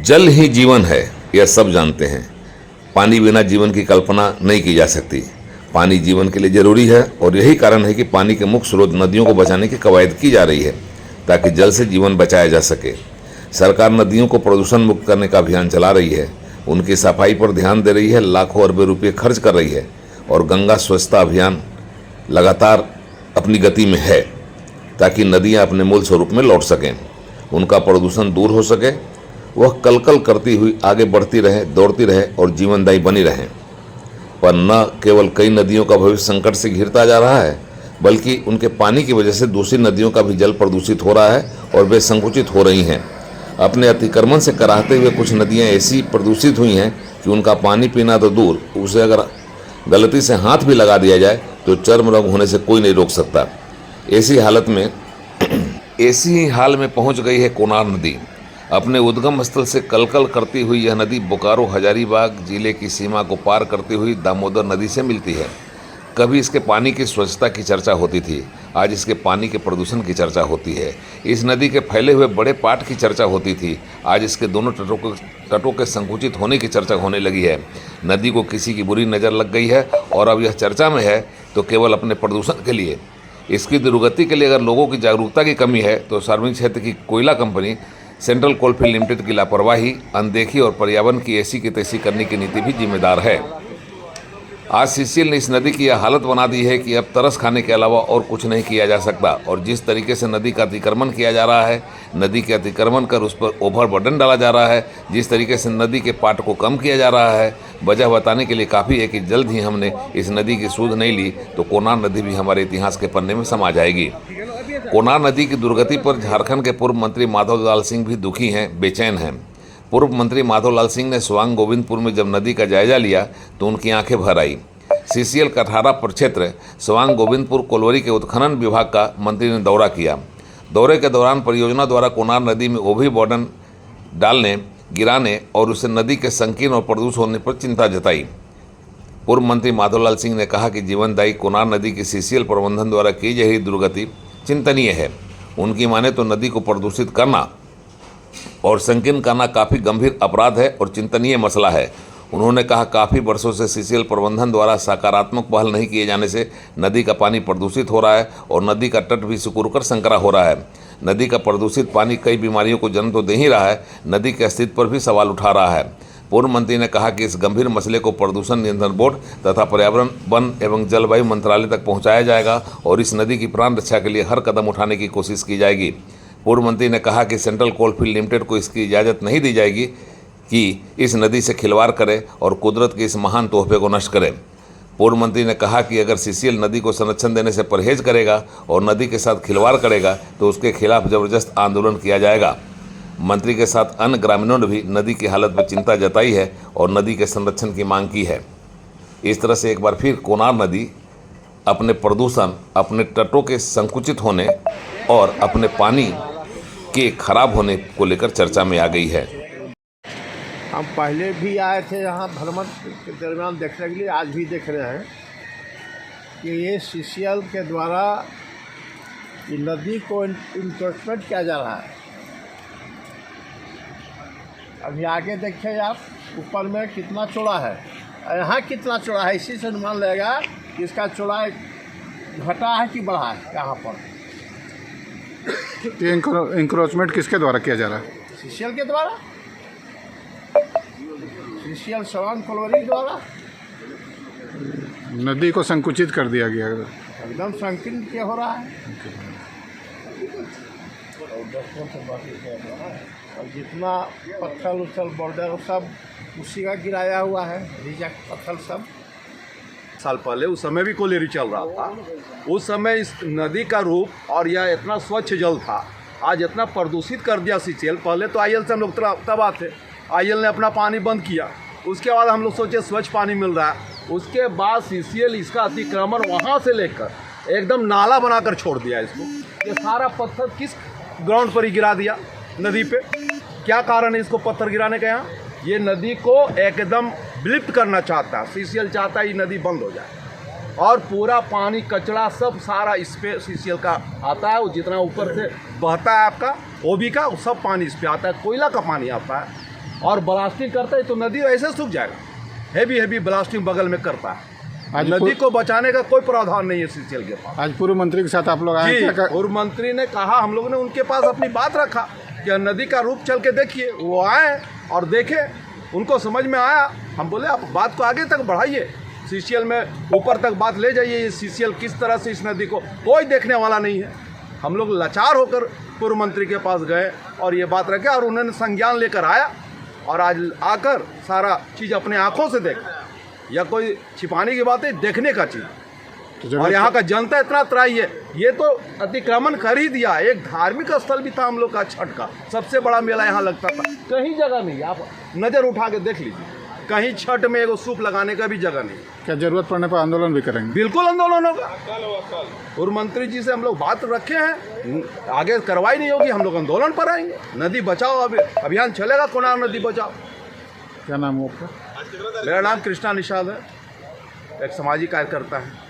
जल ही जीवन है, यह सब जानते हैं। पानी बिना जीवन की कल्पना नहीं की जा सकती। पानी जीवन के लिए जरूरी है और यही कारण है कि पानी के मुख्य स्रोत नदियों को बचाने की कवायद की जा रही है ताकि जल से जीवन बचाया जा सके। सरकार नदियों को प्रदूषण मुक्त करने का अभियान चला रही है, उनकी सफाई पर ध्यान दे रही है, लाखों अरबों रुपये खर्च कर रही है और गंगा स्वच्छता अभियान लगातार अपनी गति में है ताकि नदियां अपने मूल स्वरूप में लौट सकें, उनका प्रदूषण दूर हो सके, वह कलकल करती हुई आगे बढ़ती रहे, दौड़ती रहे और जीवनदायी बनी रहें। पर न केवल कई नदियों का भविष्य संकट से घिरता जा रहा है, बल्कि उनके पानी की वजह से दूसरी नदियों का भी जल प्रदूषित हो रहा है और वे संकुचित हो रही हैं। अपने अतिक्रमण से कराहते हुए कुछ नदियां ऐसी प्रदूषित हुई हैं कि उनका पानी पीना तो दूर, उसे अगर गलती से हाथ भी लगा दिया जाए तो चर्म रोग होने से कोई नहीं रोक सकता। ऐसी ही हाल में पहुंच गई है कोनार नदी। अपने उद्गम स्थल से कलकल करती हुई यह नदी बोकारो हजारीबाग जिले की सीमा को पार करती हुई दामोदर नदी से मिलती है। कभी इसके पानी की स्वच्छता की चर्चा होती थी, आज इसके पानी के प्रदूषण की चर्चा होती है। इस नदी के फैले हुए बड़े पाट की चर्चा होती थी, आज इसके दोनों तटों के संकुचित होने की चर्चा होने लगी है। नदी को किसी की बुरी नज़र लग गई है और अब यह चर्चा में है तो केवल अपने प्रदूषण के लिए। इसकी दुर्गति के लिए अगर लोगों की जागरूकता की कमी है तो सार्वजनिक क्षेत्र की कोयला कंपनी सेंट्रल कोलफील्ड लिमिटेड की लापरवाही, अनदेखी और पर्यावरण की ऐसी की तैसी करने की नीति भी जिम्मेदार है। आज सीसीएल ने इस नदी की यह हालत बना दी है कि अब तरस खाने के अलावा और कुछ नहीं किया जा सकता और जिस तरीके से नदी का अतिक्रमण किया जा रहा है, नदी के अतिक्रमण कर उस पर ओवरबर्डन डाला जा रहा है, जिस तरीके से नदी के पाट को कम किया जा रहा है, वजह बताने के लिए काफ़ी है कि जल्द ही हमने इस नदी की सूध नहीं ली तो कोनार नदी भी हमारे इतिहास के पन्ने में समा जाएगी। कोनार नदी की दुर्गति पर झारखंड के पूर्व मंत्री माधवलाल सिंह भी दुखी हैं, बेचैन हैं। पूर्व मंत्री माधवलाल सिंह ने स्वांग गोविंदपुर में जब नदी का जायजा लिया तो उनकी आंखें भर आई। सीसीएल का 18 प्रक्षेत्र स्वांग गोविंदपुर कोलवरी के उत्खनन विभाग का मंत्री ने दौरा किया। दौरे के दौरान परियोजना द्वारा कोनार नदी में ओवरबर्डन डालने, गिराने और उससे नदी के संकीर्ण और प्रदूषित होने पर चिंता जताई। पूर्व मंत्री माधवलाल सिंह ने कहा कि जीवनदायी कोनार नदी की सीसीएल प्रबंधन द्वारा की जा रही दुर्गति चिंतनीय है। उनकी माने तो नदी को प्रदूषित करना और संकीर्ण करना काफ़ी गंभीर अपराध है और चिंतनीय मसला है। उन्होंने कहा काफ़ी वर्षों से सीसीएल प्रबंधन द्वारा सकारात्मक पहल नहीं किए जाने से नदी का पानी प्रदूषित हो रहा है और नदी का तट भी सिकुड़ कर संकरा हो रहा है। नदी का प्रदूषित पानी कई बीमारियों को जन्म तो दे ही रहा है, नदी के अस्तित्व पर भी सवाल उठा रहा है। पूर्व मंत्री ने कहा कि इस गंभीर मसले को प्रदूषण नियंत्रण बोर्ड तथा पर्यावरण, वन एवं जलवायु मंत्रालय तक पहुंचाया जाएगा और इस नदी की प्राण रक्षा के लिए हर कदम उठाने की कोशिश की जाएगी। पूर्व मंत्री ने कहा कि सेंट्रल कोलफील्ड लिमिटेड को इसकी इजाज़त नहीं दी जाएगी कि इस नदी से खिलवाड़ करे और कुदरत के इस महान तोहफे को नष्ट करे। पूर्व मंत्री ने कहा कि अगर सीसीएल नदी को संरक्षण देने से परहेज करेगा और नदी के साथ खिलवाड़ करेगा तो उसके खिलाफ जबरदस्त आंदोलन किया जाएगा। मंत्री के साथ अन्य ग्रामीणों ने भी नदी की हालत पर चिंता जताई है और नदी के संरक्षण की मांग की है। इस तरह से एक बार फिर कोनार नदी अपने प्रदूषण, अपने तटों के संकुचित होने और अपने पानी के खराब होने को लेकर चर्चा में आ गई है। हम पहले भी आए थे यहाँ भ्रमण के दरमियान देखने के लिए, आज भी देख रहे हैं कि ये सीसीएल के द्वारा ये नदी को इंक्रोचमेंट किया जा रहा है। अभी आगे देखिए आप, ऊपर में कितना चौड़ा है, यहाँ कितना चौड़ा है, इसी से अनुमान लगेगा कि इसका चौड़ाई घटा है कि बढ़ा है। यहाँ पर ये इंक्रोचमेंट किसके द्वारा किया जा रहा है? सीसीएल के द्वारा, सीसीएल स्वांग कोलवरी द्वारा नदी को संकुचित कर दिया गया, एकदम संकीर्ण क्या हो रहा है। और जितना पत्थर उथल बॉर्डर सब उसी का गिराया हुआ है, रिजेक्ट पत्थर सब। साल पहले उस समय भी कोलेरी चल रहा था, उस समय इस नदी का रूप और यह इतना स्वच्छ जल था, आज इतना प्रदूषित कर दिया सीसीएल। पहले तो आईएल से हम लोग तबाह थे, आईएल ने अपना पानी बंद किया, उसके बाद हम लोग सोचे स्वच्छ पानी मिल रहा है, उसके बाद सीसीएल इसका अतिक्रमण वहाँ से लेकर एकदम नाला बनाकर छोड़ दिया इसको। ये सारा पत्थर किस ग्राउंड पर ही गिरा दिया नदी पे? क्या कारण है इसको पत्थर गिराने का? यहाँ ये नदी को एकदम विलुप्त करना चाहता है सीसीएल, चाहता है ये नदी बंद हो जाए और पूरा पानी कचरा सब सारा इस पे सीसीएल का आता है। वो जितना ऊपर से बहता है आपका ओबी का, वो सब पानी इस पे आता है, कोयला का पानी आता है। और ब्लास्टिंग करता है तो नदी ऐसे सूख जाएगा। हैवी ब्लास्टिंग बगल में करता है। आज नदी को बचाने का कोई प्रावधान नहीं है सीसीएल के पास। आज पूर्व मंत्री के साथ आप लोग आए जी, क्या? पूर्व मंत्री ने कहा, हम लोगों ने उनके पास अपनी बात रखा कि नदी का रूप चल के देखिए। वो आए और देखे, उनको समझ में आया। हम बोले आप बात को आगे तक बढ़ाइए, सीसीएल में ऊपर तक बात ले जाइए। ये सीसीएल किस तरह से इस नदी को, कोई देखने वाला नहीं है। हम लोग लाचार होकर पूर्व मंत्री के पास गए और ये बात रखे और उन्होंने संज्ञान लेकर आया और आज आकर सारा चीज़ अपने आंखों से देख, या कोई छिपाने की बात है, देखने का चीज़। तो और यहाँ का जनता इतना त्राही है, ये तो अतिक्रमण कर ही दिया। एक धार्मिक स्थल भी था हम लोग का, छठ का सबसे बड़ा मेला यहाँ लगता था। कहीं जगह नहीं, आप नज़र उठा के देख लीजिए, कहीं छठ में एगो सूप लगाने का भी जगह नहीं। क्या जरूरत पड़ने पर आंदोलन भी करेंगे? बिल्कुल आंदोलन होगा। पूर्व मंत्री जी से हम लोग बात रखे हैं, आगे कार्रवाई नहीं होगी, हम लोग आंदोलन पर आएंगे। नदी बचाओ अभियान चलेगा, कोनार नदी बचाओ। क्या नाम है आपका? मेरा नाम कृष्णा निषाद है, एक सामाजिक कार्यकर्ता है।